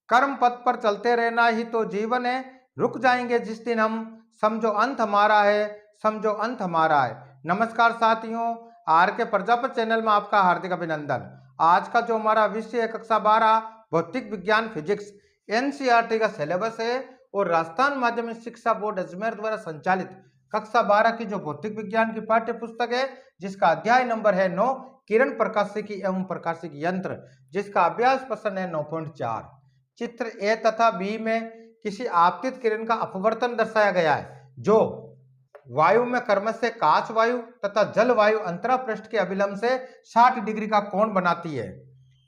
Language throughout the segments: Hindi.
कर्म पथ पर चलते रहना ही तो जीवन है, रुक जाएंगे जिस दिन हम, समझो अंत हमारा है, समझो अंत हमारा है। नमस्कार साथियों, आर के प्रजापत चैनल में आपका हार्दिक अभिनंदन। आज का जो हमारा विषय है कक्षा 12 भौतिक विज्ञान फिजिक्स, एनसीईआरटी का सिलेबस है और राजस्थान माध्यमिक शिक्षा बोर्ड अजमेर द्वारा संचालित कक्षा 12 की जो भौतिक विज्ञान की पाठ्य पुस्तक है, जिसका अध्याय नंबर है 9, किरण प्रकाशिकी एवं प्रकाशिकी यंत्र, जिसका अभ्यास प्रश्न है 9.4। चित्र ए तथा बी में किसी आपतित किरण का अपवर्तन दर्शाया गया है, जो वायु में क्रमशः काच वायु तथा जल वायु अंतरा पृष्ठ के अभिलंब से 60 डिग्री का कोण बनाती है।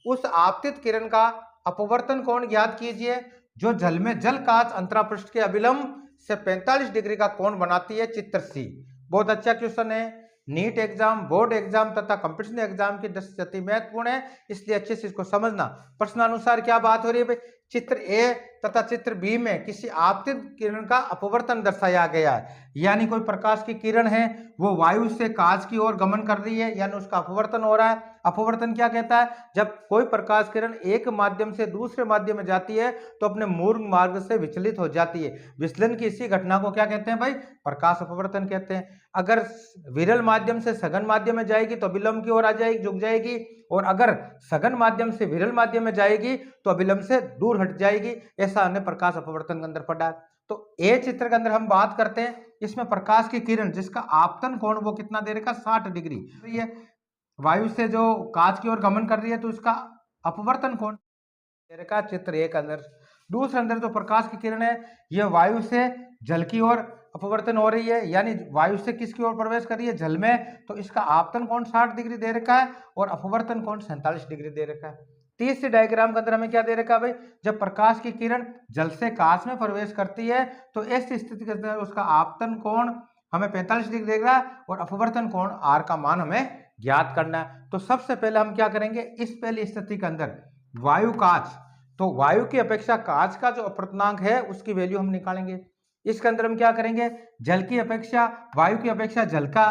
उस आपतित किरण का अपवर्तन कोण ज्ञात कीजिए जो जल में जल काच अंतरा पृष्ठ के अभिलंब से 45 डिग्री का कोण बनाती है। चित्र सी बहुत अच्छा क्वेश्चन है। नीट एग्जाम, बोर्ड एग्जाम तथा कंपटीशन एग्जाम की दृष्टि अति महत्वपूर्ण है, इसलिए अच्छे से इसको समझना। प्रश्नानुसार क्या बात हो रही है भाई, चित्र ए तथा चित्र बी में किसी आपतित किरण का अपवर्तन दर्शाया गया है, यानी कोई प्रकाश की किरण है वो वायु से कांच की ओर गमन कर रही है, यानी उसका अपवर्तन हो रहा है। अपवर्तन क्या कहता है, जब कोई प्रकाश किरण एक माध्यम से दूसरे माध्यम में जाती है तो अपने मूल मार्ग से विचलित हो जाती है। विचलन की इसी घटना को क्या कहते हैं भाई, प्रकाश अपवर्तन कहते हैं। अगर विरल माध्यम से सघन माध्यम में जाएगी तो विलंब की ओर आ जाएगी, झुक जाएगी, और अगर सघन माध्यम से विरल माध्यम में जाएगी तो अभिलंब से दूर हट जाएगी। ऐसा हमने प्रकाश अपवर्तन के अंदर पढ़ा है। तो ए चित्र के अंदर हम बात करते हैं, इसमें प्रकाश की किरण जिसका आपतन कोण वो कितना दे रखा, 60 डिग्री। तो ये वायु से जो कांच की ओर गमन कर रही है तो इसका अपवर्तन कोण दे रखा चित्र ए के अंदर। दूसरे अंदर जो प्रकाश की किरण है यह वायु से जल की ओर अपवर्तन हो रही है, यानी वायु से किसकी ओर प्रवेश कर रही है, जल में, तो इसका आपतन कोण 60 डिग्री दे रखा है और अपवर्तन कोण 47 डिग्री दे रखा है। तीसरे डायग्राम के अंदर हमें क्या दे रखा है भाई, जब प्रकाश की किरण जल से कांच में प्रवेश करती है तो ऐसी स्थिति के अंदर उसका आपतन कोण हमें 45 डिग्री देख रहा है और अपवर्तन कोण आर का मान हमें ज्ञात करना है। तो सबसे पहले हम क्या करेंगे, इस पहली स्थिति के अंदर वायु कांच, तो वायु की अपेक्षा कांच का जो अपवर्तनांक है उसकी वैल्यू हम निकालेंगे। इसके अंदर हम क्या करेंगे, जल की अपेक्षा वायु की अपेक्षा जल का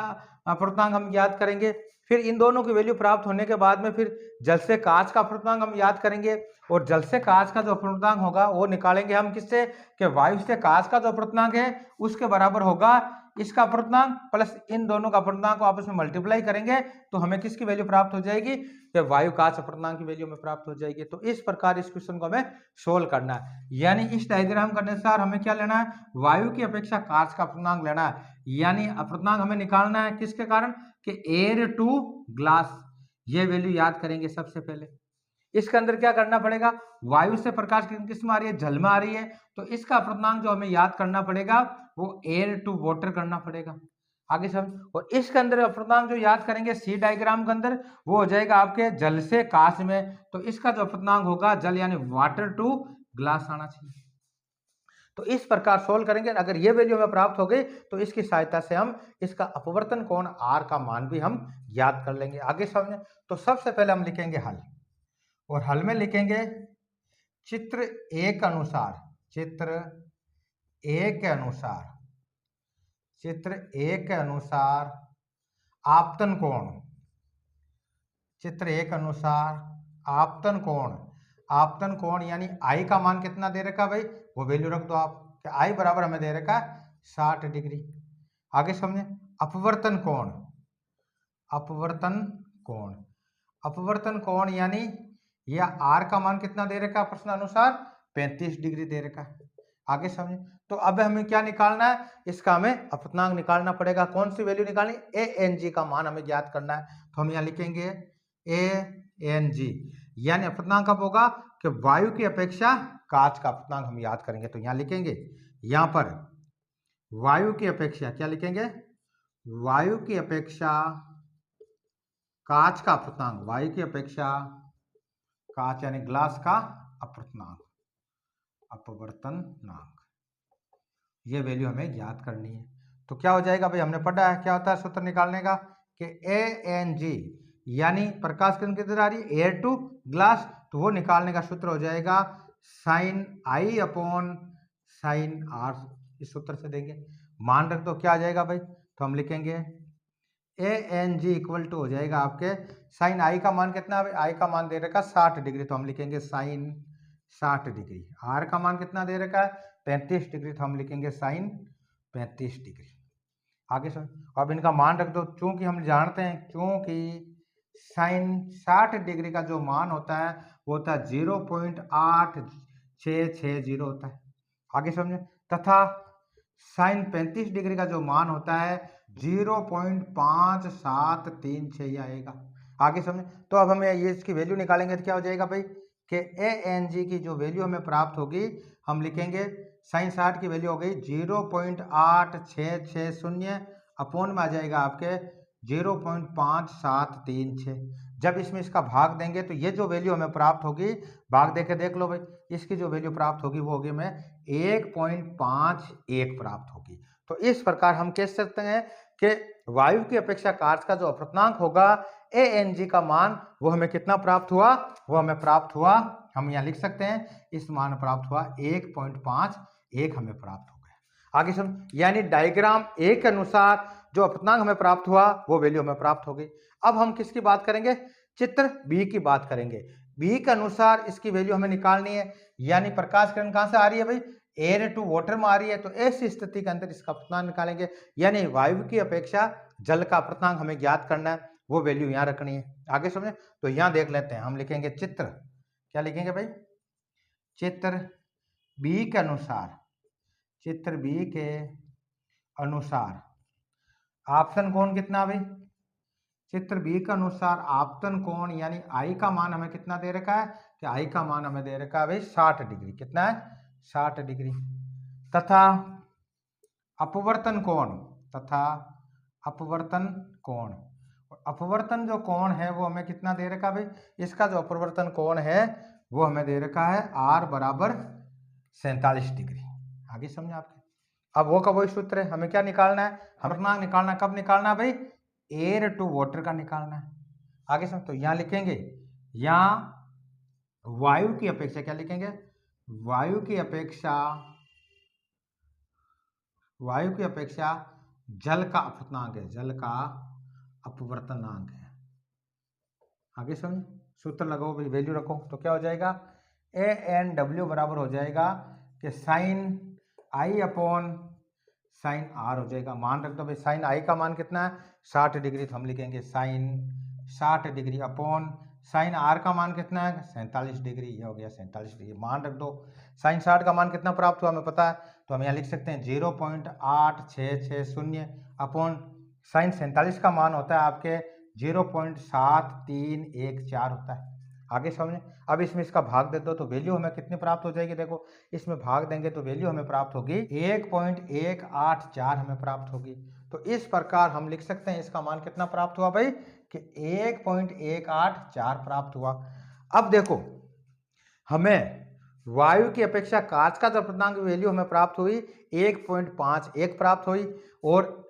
अपवर्तनांक हम याद करेंगे। फिर इन दोनों की वैल्यू प्राप्त होने के बाद में फिर जल से कांच का अपवर्तनांक हम याद करेंगे और जल से कांच का जो अपवर्तनांक होगा वो निकालेंगे हम किससे, कि वायु से कांच का जो अपवर्तनांक है उसके बराबर होगा इसका अपवर्तनांक प्लस इन दोनों का अपवर्तनांक को आपस में मल्टीप्लाई करेंगे तो हमें किसकी वैल्यू प्राप्त हो जाएगी, कि वायु कांच अपवर्तनांक की वैल्यू में प्राप्त हो जाएगी। तो इस प्रकार इस क्वेश्चन को हमें सोल्व करना है, यानी इस डायग्राम के अनुसार हमें क्या लेना है, वायु की अपेक्षा कांच का अपवर्तनांक लेना है, यानी अपवर्तनांक हमें निकालना है किसके कारण, कि एयर टू ग्लास, ये वैल्यू याद करेंगे सबसे पहले। इसके अंदर क्या करना पड़ेगा, वायु से प्रकाश किरण किस में आ रही है, जल में आ रही है, तो इसका अपवर्तनांक जो हमें याद करना पड़ेगा वो एयर टू वाटर करना पड़ेगा। आगे समझ, और इसके अंदर अपवर्तनांक जो याद करेंगे सी डायग्राम के अंदर वो हो जाएगा आपके जल से कांच में, तो इसका जो अपवर्तनांक होगा जल यानी वाटर टू ग्लास आना चाहिए। तो इस प्रकार सोल्व करेंगे, अगर ये वैल्यू हमें प्राप्त हो गई तो इसकी सहायता से हम इसका अपवर्तन कोण आर का मान भी हम याद कर लेंगे। आगे समझे, तो सबसे पहले हम लिखेंगे हल, और हल में लिखेंगे चित्र ए के अनुसार, चित्र ए के अनुसार, चित्र ए के अनुसार आपतन कोण, चित्र ए के अनुसार आपतन कोण, आपतन कोण यानी आई का मान कितना दे रखा भाई, वो वैल्यू रख दो आप, कि आई बराबर हमें दे रखा 60 डिग्री। आगे समझे, अपवर्तन कोण, अपवर्तन कोण, अपवर्तन कोण यानी यह आर का मान कितना दे रखा प्रश्न अनुसार 35 डिग्री दे रखा है। आगे समझे, तो अब हमें क्या निकालना है, इसका हमें अपवर्तनांक निकालना पड़ेगा। कौन सी वैल्यू निकालनी, ए एन जी का मान हमें ज्ञात करना है। तो हम यहाँ लिखेंगे ए एन जी, यानी अपवर्तनांक कब होगा, कि वायु की अपेक्षा कांच का अपवर्तनांक हम याद करेंगे। तो यहाँ लिखेंगे, यहाँ पर वायु की अपेक्षा क्या लिखेंगे, वायु की अपेक्षा कांच का अपवर्तनांक, वायु की अपेक्षा कांच यानी ग्लास का अपवर्तनांक, अपवर्तनांक, ये वैल्यू हमें ज्ञात करनी है। तो क्या हो जाएगा भाई, हमने पढ़ा है क्या होता है सूत्र निकालने का, कि ए एन जी यानी प्रकाश किरण किधर आ रही है, एयर टू ग्लास, तो वो निकालने का सूत्र हो जाएगा sine I upon sine R, इस सूत्र से देंगे। मान रख दो क्या आ जाएगा भाई, तो हम लिखेंगे ए एन जी इक्वल टू हो जाएगा आपके साइन आई का मान कितना है, आई का मान दे रखा 60 डिग्री, तो हम लिखेंगे साइन 60 डिग्री। आर का मान कितना दे रखा है 35 डिग्री, तो हम लिखेंगे साइन 35 डिग्री। आगे सुन, अब इनका मान रख दो, चूंकि हम जानते हैं क्योंकि साइन 60 डिग्री का जो मान होता है वो होता है 0.8660 होता है। आगे समझे, तथा साइन 35 डिग्री का जो मान होता है 0.5736 आएगा। आगे समझे, तो अब हमें ये इसकी वैल्यू निकालेंगे तो क्या हो जाएगा भाई कि ए एन जी की जो वैल्यू हमें प्राप्त होगी, हम लिखेंगे साइन 60 की वैल्यू हो गई 0.8660 अपॉन में आ जाएगा आपके 0.5736। जब इसमें इसका भाग देंगे तो ये जो वैल्यू हमें प्राप्त होगी, भाग देके देख लो भाई, इसकी जो वैल्यू प्राप्त होगी वो होगी में 1.51 प्राप्त होगी। तो इस प्रकार हम कह सकते हैं कि वायु की अपेक्षा कार्य का जो अप्राप्तांक होगा ए एन जी का मान, वो हमें कितना प्राप्त हुआ, वो हमें प्राप्त हुआ, हम यहाँ लिख सकते हैं इस मान प्राप्त हुआ 1.51 हमें प्राप्त हो गया। आगे सुन, यानी डायग्राम ए के अनुसार जो अप्राप्तांक हमें प्राप्त हुआ वो वैल्यू हमें प्राप्त हो गई। अब हम किसकी बात करेंगे, चित्र बी की बात करेंगे। बी के अनुसार इसकी वैल्यू हमें निकालनी है, यानी प्रकाश किरण कहां से आ रही है भाई, एयर टू वाटर में आ रही है, तो ऐसी स्थिति के अंदर इसका अप्राप्तांक निकालेंगे, यानी वायु की अपेक्षा जल का अप्राप्तांक हमें ज्ञात करना है, वो वैल्यू यहाँ रखनी है। आगे समझे, तो यहाँ देख लेते हैं, हम लिखेंगे चित्र, क्या लिखेंगे भाई, चित्र बी के अनुसार, चित्र बी के अनुसार आपतन कोण कितना भाई, चित्र बी के अनुसार आपतन कोण यानी आई का मान हमें कितना दे रखा है कि आई का मान हमें दे रखा है भाई 60 डिग्री, कितना है 60 डिग्री, तथा अपवर्तन कोण, तथा अपवर्तन कोण, अपवर्तन जो कोण है वो हमें कितना दे रखा है भाई, इसका जो अपवर्तन कोण है वो हमें दे रखा है आर बराबर 47 डिग्री। आगे समझे आपके, अब वो का वही सूत्र है, हमें क्या निकालना है, हमें निकालना, कब निकालना है भाई, एयर टू वाटर का निकालना है। आगे समझ, तो यहां लिखेंगे, यहां वायु की अपेक्षा क्या लिखेंगे, वायु की अपेक्षा, वायु की अपेक्षा जल का अपवर्तनांक है, जल का अपवर्तनांक है। आगे समझ, सूत्र लगाओ भाई, वैल्यू रखो, तो क्या हो जाएगा ए एन डब्ल्यू बराबर हो जाएगा कि sine I upon sine R हो जाएगा। मान रख दो भाई, साइन आई का मान कितना है 60 डिग्री, तो हम लिखेंगे sine 60 degree upon sine R का मान कितना है 47 डिग्री, ये हो गया 47 डिग्री। मान रख दो, साइन 60 का मान कितना प्राप्त हुआ हमें पता है, तो हम यहाँ लिख सकते हैं 0.8660 अपॉन साइन 47 का मान होता है आपके 0.7314 होता है। आगे समझे, अब इसमें इसका भाग दे दो तो वैल्यू हमें कितनी प्राप्त हो जाएगी, देखो इसमें भाग देंगे तो वैल्यू हमें प्राप्त होगी 1.184 हमें प्राप्त होगी। तो इस प्रकार हम लिख सकते हैं इसका मान कितना प्राप्त हुआ भाई कि 1.184 प्राप्त हुआ। अब देखो हमें वायु की अपेक्षा कांच का जो अप्राप्तांक वैल्यू हमें प्राप्त हुई 1.51 प्राप्त हुई, और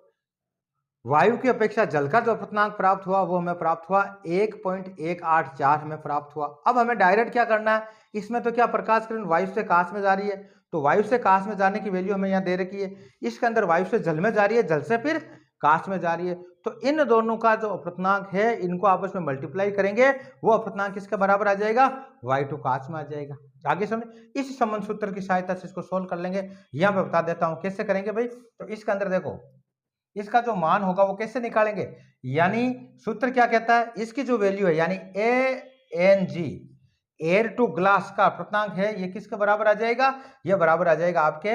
वायु की अपेक्षा जल का जो अप्राप्तांक प्राप्त हुआ वो हमें प्राप्त हुआ 1.184 हमें प्राप्त हुआ। अब हमें डायरेक्ट क्या करना है, इसमें तो क्या प्रकाश किरण वायु से कांच में जा रही है, तो वायु से कांच में जाने की वैल्यू हमें यहाँ दे रखी है, इसके अंदर वायु से जल में जा रही है, जल से फिर कांच में जा रही है, तो इन दोनों का जो अप्राप्तांक है इनको आपस में मल्टीप्लाई करेंगे, वो अप्राप्तांक किसके बराबर आ जाएगा, वाई टू कांच में आ जाएगा। आगे समझ, इस संबंध सूत्र की सहायता से इसको सोल्व कर लेंगे। यहाँ मैं बता देता हूँ कैसे करेंगे भाई, तो इसके अंदर देखो इसका जो मान होगा वो कैसे निकालेंगे, यानी सूत्र क्या कहता है, इसकी जो वैल्यू है यानी A N G air to glass का अप्राप्तांक है, ये किसके बराबर आ जाएगा, ये बराबर आ जाएगा आपके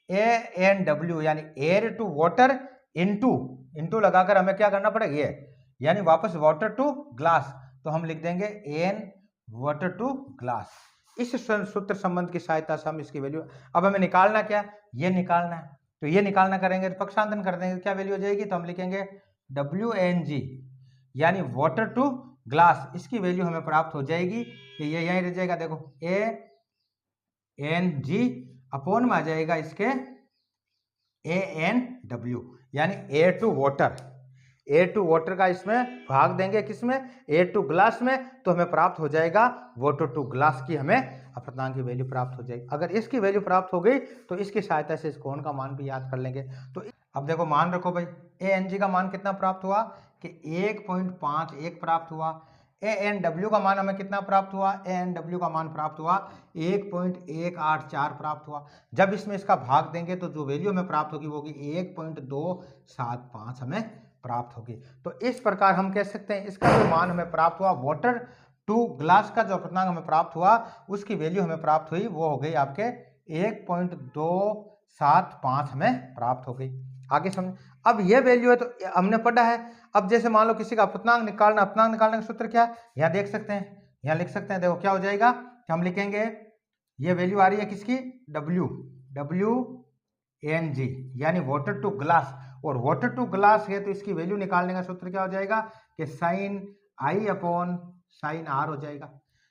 ए एन डब्ल्यू यानी एयर टू वाटर इंटू लगाकर हमें क्या करना पड़ेगा, ये यानी वापस वाटर टू ग्लास, तो हम लिख देंगे एन वाटर टू ग्लास। इस सूत्र संबंध की सहायता से हम इसकी वैल्यू, अब हमें निकालना क्या, ये निकालना है, तो ये निकालना करेंगे तो पक्षांतरण कर देंगे, क्या वैल्यू हो जाएगी, तो हम लिखेंगे WNG यानी वाटर टू ग्लास, इसकी वैल्यू हमें प्राप्त हो जाएगी कि ये यहीं रह जाएगा, देखो ANG अपॉन में आ जाएगा इसके ANW यानी एयर टू वाटर का इसमें भाग देंगे किसमें, एयर टू ग्लास में, तो हमें प्राप्त हो जाएगा वाटर टू ग्लास की हमें अप्राप्तांक की वैल्यू प्राप्त हो जाएगी। अगर इसकी वैल्यू प्राप्त हो गई तो इसकी सहायता से इस कोण का मान भी याद कर लेंगे। तो अब देखो मान रखो भाई, ANG का मान कितना प्राप्त हुआ कि 1.51 प्राप्त हुआ, ए एन डब्ल्यू का मान हमें कितना प्राप्त हुआ, ए एन डब्ल्यू का मान प्राप्त हुआ 1.184 प्राप्त हुआ। जब इसमें इसका भाग देंगे तो जो वैल्यू हमें प्राप्त होगी वो होगी 1.275 हमें प्राप्त होगी। तो इस प्रकार हम कह सकते हैं इसका जो मान हमें प्राप्त हुआ वाटर टू ग्लास का जो अल्पतमांक हमें प्राप्त हुआ उसकी वैल्यू हमें प्राप्त हुई वो हो गई आपके 1.275 हमें प्राप्त हो गई। आगे समझ, अब ये वैल्यू है तो हमने पढ़ा है। अब जैसे मान लो किसी का अपतनांक निकालना, अपतनांक निकालने का सूत्र क्या है, यहाँ देख सकते हैं, यहाँ लिख सकते हैं। देखो क्या हो जाएगा कि हम लिखेंगे ये वैल्यू आ रही है किसकी, WNG यानी वाटर टू ग्लास, और वाटर टू ग्लास है तो इसकी वैल्यू निकालने का सूत्र क्या हो जाएगा कि sine I upon sine R हो जाएगा।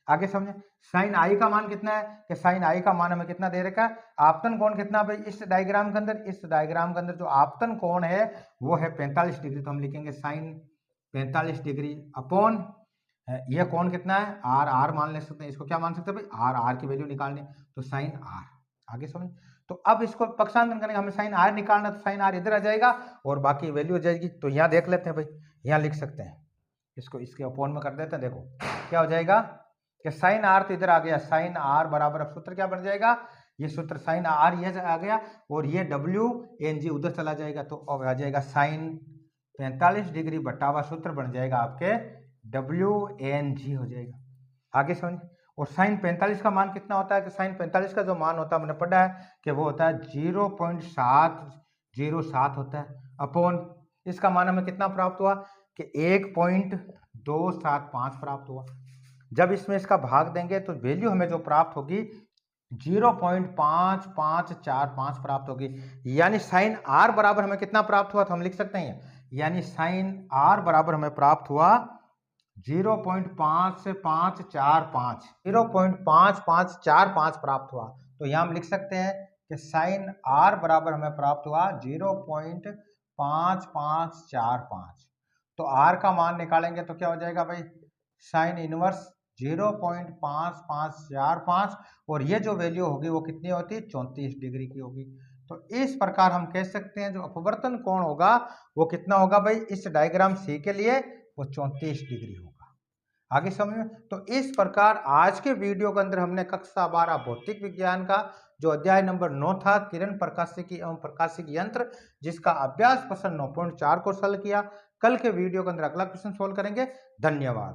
आगे समझे, साइन आई का मान कितना है कि साइन आई का मान हमें कितना दे रखा है, आपतन कोण कितना भाई इस डायग्राम के अंदर, इस डायग्राम के अंदर जो आपतन कोण है वो है 45 डिग्री। तो हम लिखेंगे साइन 45 डिग्री अपॉन ये कोण कितना है आर, आर मान ले सकते हैं, इसको क्या मान सकते हैं भाई आर, आर की वैल्यू निकालनी तो साइन आर। आगे समझ, तो अब इसको पक्षांतरण करने हमें साइन आर निकालना, तो साइन आर इधर आ जाएगा और बाकी वैल्यू हो जाएगी। तो यहाँ देख लेते हैं भाई, यहाँ लिख सकते हैं, इसको इसके अपॉन में कर देते हैं। देखो क्या हो जाएगा कि साइन आर तो इधर आ गया, साइन आर बराबर अब सूत्र क्या बन जाएगा, ये सूत्र साइन आर ये आ गया और ये WNG उधर चला जाएगा, तो अब आ जाएगा साइन 45 डिग्री बटा हुआ सूत्र बन जाएगा आपके WNG हो जाएगा। आगे समझ, और साइन 45 का मान कितना होता है कि साइन 45 का जो मान होता है हमने पढ़ा है कि वो होता है 0.707 होता है अपॉन इसका मान हमें कितना प्राप्त हुआ कि 1.275 प्राप्त हुआ। जब इसमें इसका भाग देंगे तो वैल्यू हमें जो प्राप्त होगी 0.5545 प्राप्त होगी। यानी साइन आर बराबर हमें कितना प्राप्त हुआ, तो हम लिख सकते हैं यानी साइन आर बराबर हमें प्राप्त हुआ 0.5545 प्राप्त हुआ। तो यहाँ हम लिख सकते हैं कि साइन आर बराबर हमें प्राप्त हुआ 0.5545। तो आर का मान निकालेंगे तो क्या हो जाएगा भाई साइन इनवर्स 0.5545 और ये जो वैल्यू होगी वो कितनी होती है 34 डिग्री की होगी। तो इस प्रकार हम कह सकते हैं जो अपवर्तन कोण होगा वो कितना होगा भाई इस डायग्राम सी के लिए वो 34 डिग्री होगा। आगे समझ, तो इस प्रकार आज के वीडियो के अंदर हमने कक्षा 12 भौतिक विज्ञान का जो अध्याय नंबर 9 था किरण प्रकाशिकी एवं प्रकाशिकी यंत्र, जिसका अभ्यास प्रश्न 9.4 को सॉल्व किया। कल के वीडियो के अंदर अगला क्वेश्चन सोल्व करेंगे। धन्यवाद।